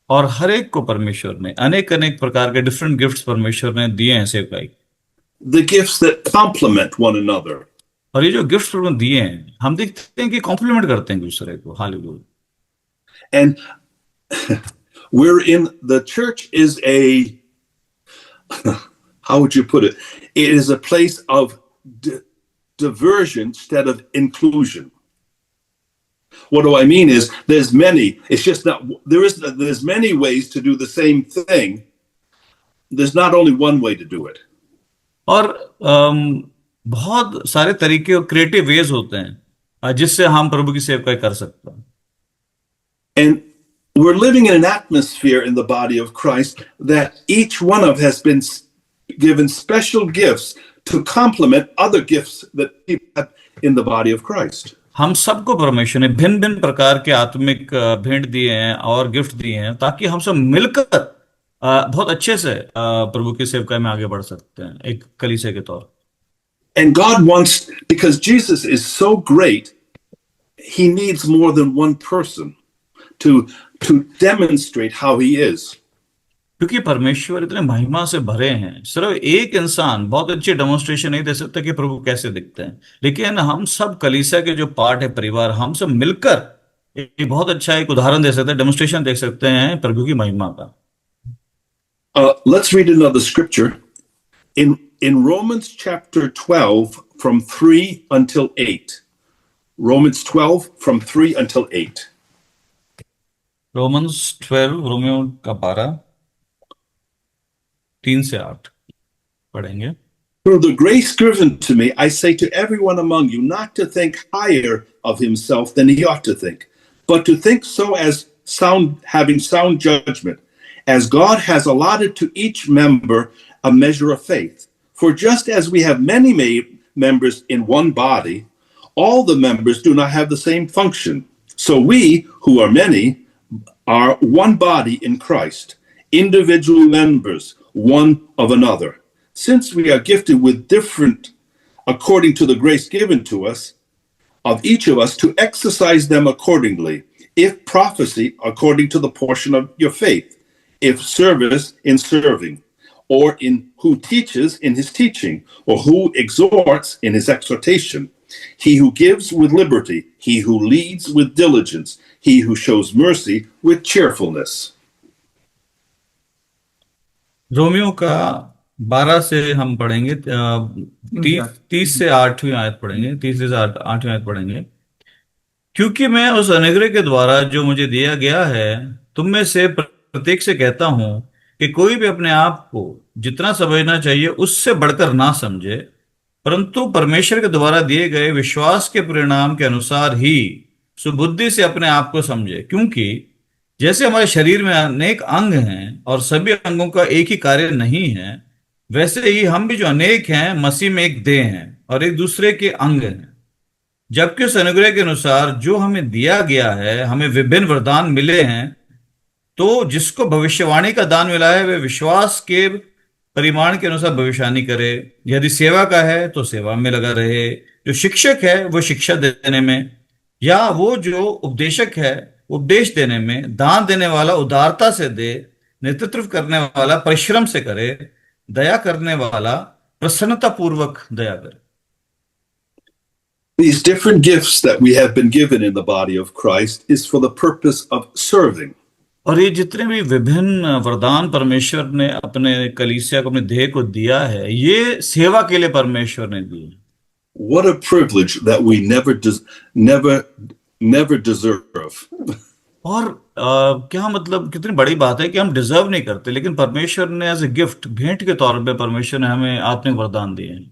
और हर एक को परमेश्वर ने अनेक अनेक प्रकार के डिफरेंट गिफ्ट्स परमेश्वर ने दिए हैं सेवकाई। The gifts that complement one another. और ये जो गिफ्ट्स प्रभु ने दिए हैं, हम देखते हैं कि कॉम्प्लीमेंट करते हैं एक दूसरे को। Hallelujah. And the church is how would you put it? It is a place of diversion instead of inclusion. What do I mean is there's many ways to do the same thing. There's not only one way to do it. और बहुत सारे तरीके और creative ways होते हैं जिससे हम प्रभु की सेवकाई कर सकते हैं। And we're living in an atmosphere in the body of Christ that each one of has been given special gifts to complement other gifts that people have in the body of Christ. हम सबको परमेश्वर ने भिन्न भिन्न प्रकार के आत्मिक भेंट दिए हैं और गिफ्ट दिए हैं, ताकि हम सब मिलकर बहुत अच्छे से प्रभु की सेवकाई में आगे बढ़ सकते हैं एक कलीसिया के तौर। And God wants, because Jesus is so great, he needs more than one person to demonstrate how he is. क्योंकि परमेश्वर इतने महिमा से भरे हैं, सिर्फ एक इंसान बहुत अच्छी डेमोन्स्ट्रेशन नहीं दे सकता कि प्रभु कैसे दिखते हैं, लेकिन हम सब कलीसिया के जो पार्ट है, परिवार, हम सब मिलकर एक बहुत अच्छा एक उदाहरण दे सकते हैं, डेमोन्स्ट्रेशन दे सकते हैं प्रभु की महिमा का। Let's read another scripture in Romans chapter 12 from 3 until 8. Romans 12 from 3 until 8. Romans 12 Romeo का 12 3 से 8 पढ़ेंगे। Through the grace given to me, I say to everyone among you not to think higher of himself than he ought to think, but to think so as having sound judgment, as God has allotted to each member a measure of faith. For just as we have many members in one body, all the members do not have the same function. So we, who are many, are one body in Christ, individual members, one of another. Since we are gifted with different, according to the grace given to us, of each of us to exercise them accordingly. If prophecy, according to the portion of your faith. If service, in serving. Or in who teaches, in his teaching. Or who exhorts, in his exhortation. He who gives with liberty. He who leads with diligence. He who shows mercy with cheerfulness. Romeo का 12 से हम पढ़ेंगे, 30 से 8वीं आयत पढ़ेंगे, 30 से 8वीं आयत पढ़ेंगे। क्योंकि मैं उस अनुग्रह के द्वारा जो मुझे दिया गया है, तुम में से प्रत्येक से कहता हूं कि कोई भी अपने आप को जितना समझना चाहिए उससे बढ़कर ना समझे, परंतु परमेश्वर के द्वारा दिए गए विश्वास के परिणाम के अनुसार ही सुबुद्धि से अपने आप को समझे। क्योंकि जैसे हमारे शरीर में अनेक अंग हैं और सभी अंगों का एक ही कार्य नहीं है, वैसे ही हम भी जो अनेक हैं मसीह में एक देह हैं और एक दूसरे के अंग हैं। जबकि उस अनुग्रह के अनुसार जो हमें दिया गया है, हमें विभिन्न वरदान मिले हैं। तो जिसको भविष्यवाणी का दान मिला है वे विश्वास के परिमाण के अनुसार भविष्यवाणी करे। यदि सेवा का है तो सेवा में लगा रहे। जो शिक्षक है वो शिक्षा देने में, या वो जो उपदेशक है उपदेश देने में। दान देने वाला उदारता से दे, नेतृत्व करने वाला परिश्रम से करे, दया करने वाला प्रसन्नता पूर्वक दया करे। These different gifts that we have been given in the body of Christ is for the purpose of serving. और ये जितने भी विभिन्न वरदान परमेश्वर ने अपने कलीसिया को, अपने देह को दिया है, ये सेवा के लिए परमेश्वर ने दिए। What a privilege that we never deserve. और क्या मतलब, कितनी बड़ी बात है कि हम डिजर्व नहीं करते, लेकिन परमेश्वर ने एज ए गिफ्ट, भेंट के तौर पे परमेश्वर ने हमें आत्मिक वरदान दिए हैं।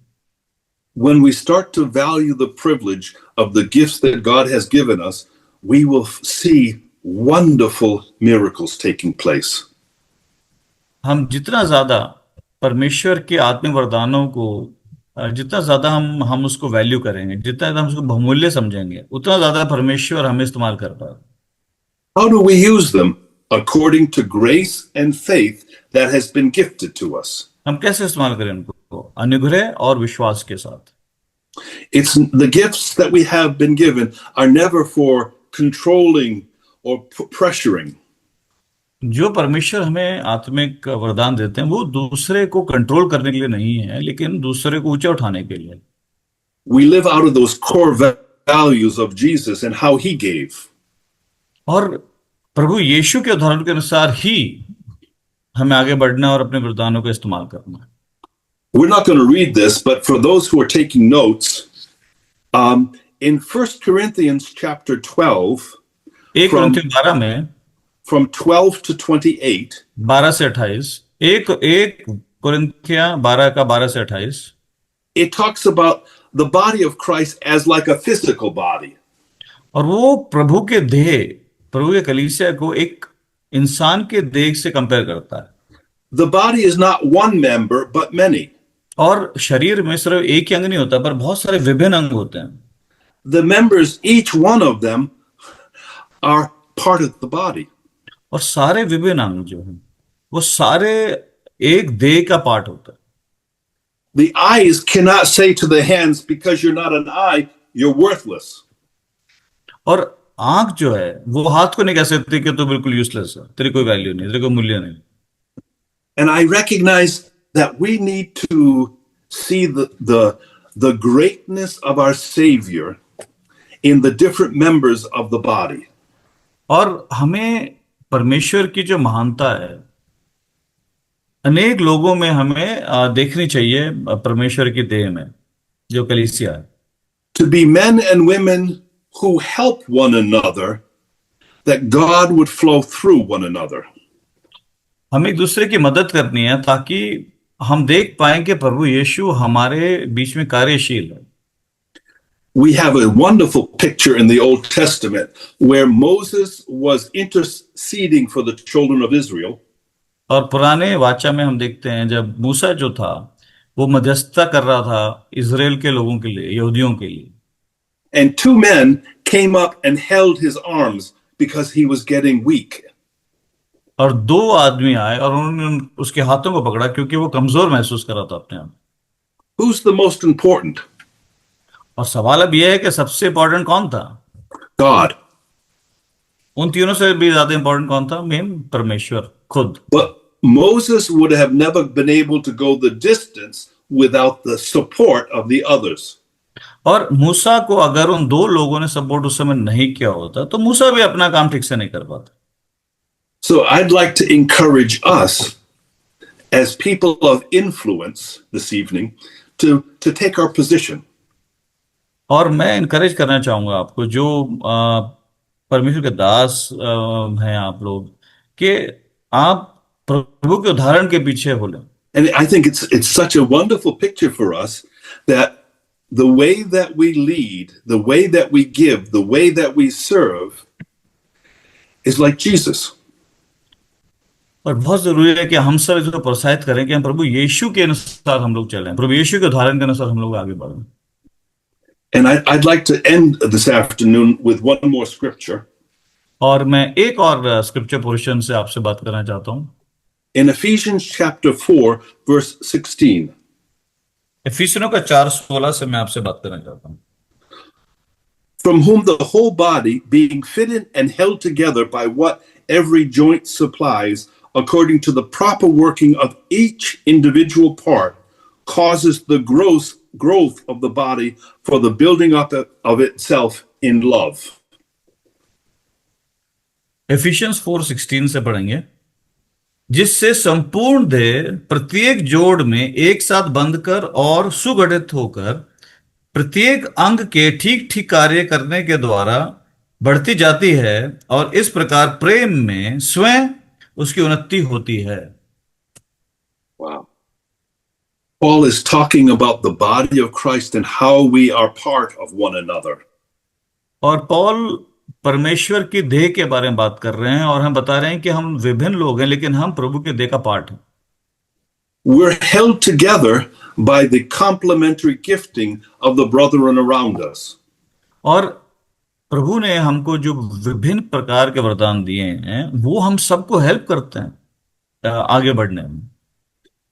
When we start to value the privilege of the gifts that God has given us, we will see wonderful miracles taking place. हम जितना ज्यादा परमेश्वर के आत्मिक वरदानों को, जितना ज्यादा हम उसको वैल्यू करेंगे, जितना ज्यादा हम उसको बहुमूल्य समझेंगे, उतना ज्यादा परमेश्वर हमें इस्तेमाल कर पाएगा। How do we use them? According to grace and faith that has been gifted to us. हम कैसे इस्तेमाल करें उनको? अनुग्रह और विश्वास के साथ। It's the gifts that we have been given are never for controlling or pressuring. जो परमेश्वर हमें आत्मिक वरदान देते हैं वो दूसरे को कंट्रोल करने के लिए नहीं है, लेकिन दूसरे को ऊंचा उठाने के लिए। We live out of those core values of Jesus and how he gave. और प्रभु यीशु के उदाहरण के अनुसार ही हमें आगे बढ़ना और अपने वरदानों का इस्तेमाल करना। We're not going to read this, but for those who are taking notes, in 1 Corinthians chapter 12, 1 कुरिन्थियों 12 में from 12 to 28, 12 से 28, एक कुरिन्थियों 12 का 12 से 28, it talks about the body of Christ as like a physical body. और वो प्रभु के देह, प्रभु के कलीसिया को एक इंसान के देह से कंपेयर करता है। The body is not one member, but many. और शरीर में सिर्फ एक ही अंग नहीं होता, पर बहुत सारे विभिन्न अंग होते हैं। The members, each one of them, are part of the body. और सारे विभिन्न अंग जो हैं वो सारे एक देह का पार्ट होता है। The eyes cannot say to the hands, because you're not an eye, you're worthless. और आंख जो है वो हाथ को नहीं कह सकती कि तू बिल्कुल यूजलेस है, तेरी कोई वैल्यू नहीं, तेरी कोई मूल्य नहीं। And I recognize that we need to see the greatness of our Savior in the different members of the body. और हमें परमेश्वर की जो महानता है अनेक लोगों में हमें देखनी चाहिए, परमेश्वर की देह में जो कलीसिया है। To be men and women who help one another, that God would flow through one another. हमें एक दूसरे की मदद करनी है ताकि हम देख पाएं कि प्रभु यीशु हमारे बीच में कार्यशील है। We have a wonderful picture in the Old Testament where Moses was interceding for the children of Israel. और पुराने वाचा में हम देखते हैं जब मूसा जो था वो मध्यस्थता कर रहा था इजराइल के लोगों के लिए, यहूदियों के लिए। And two men came up and held his arms because he was getting weak. और दो आदमी आए और उन्होंने उसके हाथों को पकड़ा क्योंकि वो कमजोर महसूस कर रहा था अपने आप। Who's the most important? और सवाल अब यह है कि सबसे इंपॉर्टेंट कौन था? God. उन तीनों से भी ज्यादा इंपॉर्टेंट कौन था? मेन परमेश्वर खुद। But Moses would have never been able to go the distance without the support of the others. और मूसा को अगर उन दो लोगों ने सपोर्ट उस समय नहीं किया होता तो मूसा भी अपना काम ठीक से नहीं कर पाता। So I'd like to encourage us as people of influence this evening to take our position. और मैं इनकरेज करना चाहूंगा आपको जो परमेश्वर के दास हैं आप लोग, कि आप प्रभु के उदाहरण के पीछे बोले. And I think it's such a wonderful picture for us that the way that we lead, the way that we give, the way that we serve is like Jesus. और बहुत जरूरी है कि हम सब इसको प्रोत्साहित करें कि हम प्रभु यीशु के अनुसार हम लोग चलें, प्रभु यीशु के उदाहरण के अनुसार हम लोग आगे बढ़ें. And I'd like to end this afternoon with one more scripture. और मैं एक और स्क्रिप्चर पोर्शन से आपसे बात करना चाहता हूं. In Ephesians chapter 4, verse 16. इफिसियों का 4:16 से मैं आपसे बात करना चाहता हूं. From whom the whole body, being fitted and held together by what every joint supplies, according to the proper working of each individual part, causes the growth of the body for the building up of itself in love. Ephesians 4:16 से पढ़ेंगे. जिससे संपूर्ण देह प्रत्येक जोड़ में एक साथ बंधकर और सुगठित होकर प्रत्येक अंग के ठीक ठीक कार्य करने के द्वारा बढ़ती जाती है, और इस प्रकार प्रेम में स्वयं उसकी उन्नति होती है. Wow. Paul is talking about the body of Christ and how we are part of one another. और पौल परमेश्वर की देह के बारे में बात कर रहे हैं, और हम बता रहे हैं कि हम विभिन्न लोग हैं लेकिन हम प्रभु के देह का पार्ट हैं. We're held together by the complementary gifting of the brethren around us. और प्रभु ने हमको जो विभिन्न प्रकार के वरदान दिए हैं वो हम सबको हेल्प करते हैं आगे बढ़ने में.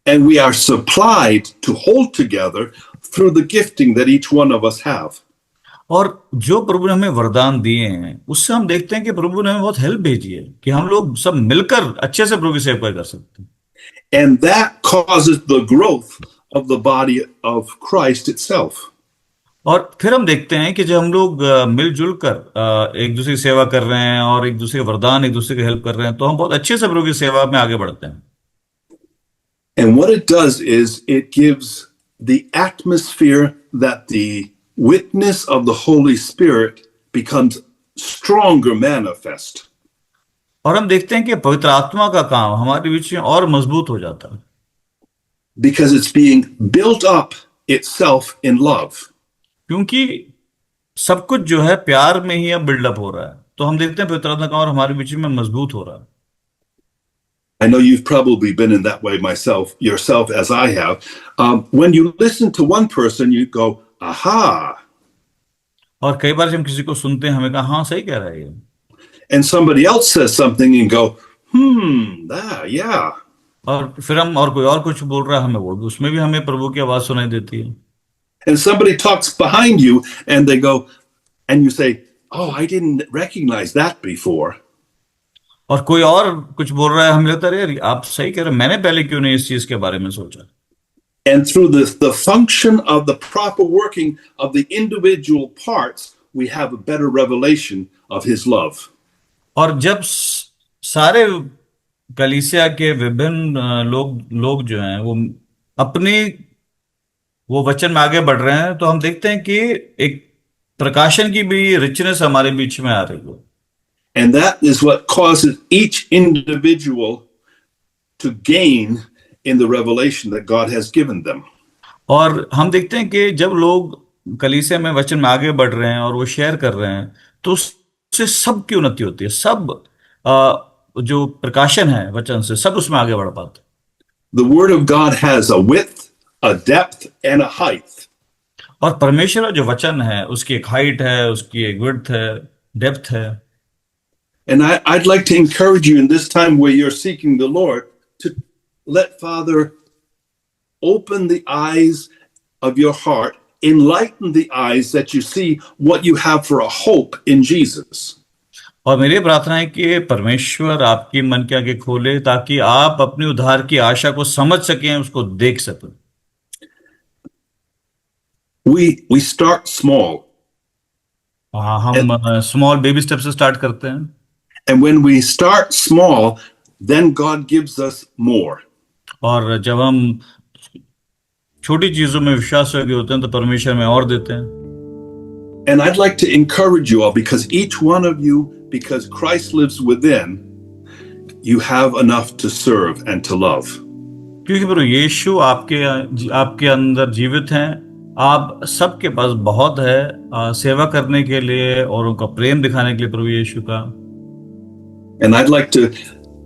And we are supplied to hold together through the gifting that each one of us have. और जो प्रभु ने हमें वरदान दिए हैं उससे हम देखते हैं कि प्रभु ने हमें बहुत हेल्प भेजी है कि हम लोग सब मिलकर अच्छे से प्रभु की सेवा कर सकते हैं. And that causes the growth of the body of Christ itself. और फिर हम देखते हैं कि जब हम लोग मिलजुल कर एक दूसरे की सेवा कर रहे हैं और एक दूसरे के वरदान एक दूसरे की हेल्प कर रहे हैं, तो हम बहुत अच्छे से प्रभु की सेवा में आगे बढ़ते हैं. And what it does is it gives the atmosphere that the witness of the Holy Spirit becomes stronger manifest. और हम देखते हैं कि पवित्र आत्मा का काम हमारे बीच में और मजबूत हो जाता है. Because it's being built up itself in love. क्योंकि सब कुछ जो है प्यार में ही अब बिल्डअप हो रहा है, तो हम देखते हैं पवित्र आत्मा का और हमारे बीच में मजबूत हो रहा है. I know you've probably been in that way yourself as I have. When you listen to one person, you go, aha. और कई बार जब हम किसी को सुनते हैं हमें कहा हाँ सही कह रहा है ये. And somebody else says something and go, yeah. और फिर हम और कोई और कुछ बोल रहा है हमें वो उसमें भी हमें प्रभु की आवाज सुनाई देती है. And somebody talks behind you and they go, and you say, oh, I didn't recognize that before. और कोई और कुछ बोल रहा है, हमें लगता है आप सही कह रहे हैं, मैंने पहले क्यों नहीं इस चीज के बारे में सोचा. And through the function of the proper working of the individual parts, we have a better revelation of his love. और जब सारे कलीसिया के विभिन्न लोग जो हैं वो अपनी वो वचन में आगे बढ़ रहे हैं, तो हम देखते हैं कि एक प्रकाशन की भी रिचनेस हमारे बीच में आ रही है. And that is what causes each individual to gain in the revelation that God has given them. और हम देखते हैं कि जब लोग कलीसिया में वचन में आगे बढ़ रहे हैं और वो शेयर कर रहे हैं, तो उससे सबकी उन्नति होती है. सब जो प्रकाशन है वचन से सब उसमें आगे बढ़ पाते. The word of God has a width, a depth, and a height. और परमेश्वर का जो वचन है उसकी एक हाइट है, उसकी एक विड्थ है, डेप्थ है. And I'd like to encourage you in this time where you're seeking the Lord to let Father open the eyes of your heart, enlighten the eyes that you see what you have for a hope in Jesus. और मेरी प्रार्थना है कि परमेश्वर आपकी मन के आगे खोले ताकि आप अपनी उद्धार की आशा को समझ सकें, उसको देख सकें. We start small. हम स्मॉल बेबी स्टेप से स्टार्ट करते हैं. And when we start small, then God gives us more. और जब हम छोटी चीजों में विश्वास योग्य होते हैं तो परमेश्वर में और देते हैं। And I'd like to encourage you all, because each one of you, because Christ lives within, you have enough to serve and to love. क्योंकि प्रभु यीशु आपके अंदर जीवित हैं, आप सबके पास बहुत है सेवा करने के लिए और उनका प्रेम दिखाने के लिए प्रभु यीशु का। And I'd like to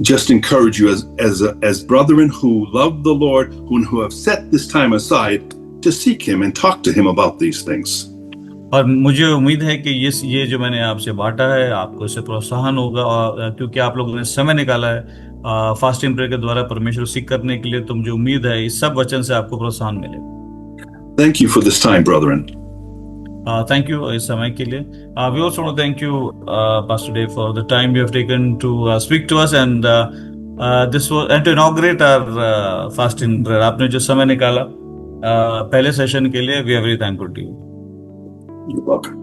just encourage you as brethren who love the Lord, who have set this time aside to seek Him and talk to Him about these things. और मुझे उम्मीद है कि ये जो मैंने आपसे बांटा है आपको इससे प्रोत्साहन होगा, और क्योंकि आप लोगों ने समय निकाला है फास्टिंग प्रेयर के द्वारा परमेश्वर सीख करने के लिए, तो मुझे उम्मीद है इस सब वचन से आपको प्रोत्साहन मिलेगा। Thank you for this time, brethren. Thank you इस समय के लिए। We also want to thank you, Pastor Dave, for the time you have taken to speak to us and this was and to inaugurate our fasting prayer. आपने जो समय निकाला पहले session के लिए, we are very thankful to you. You're welcome.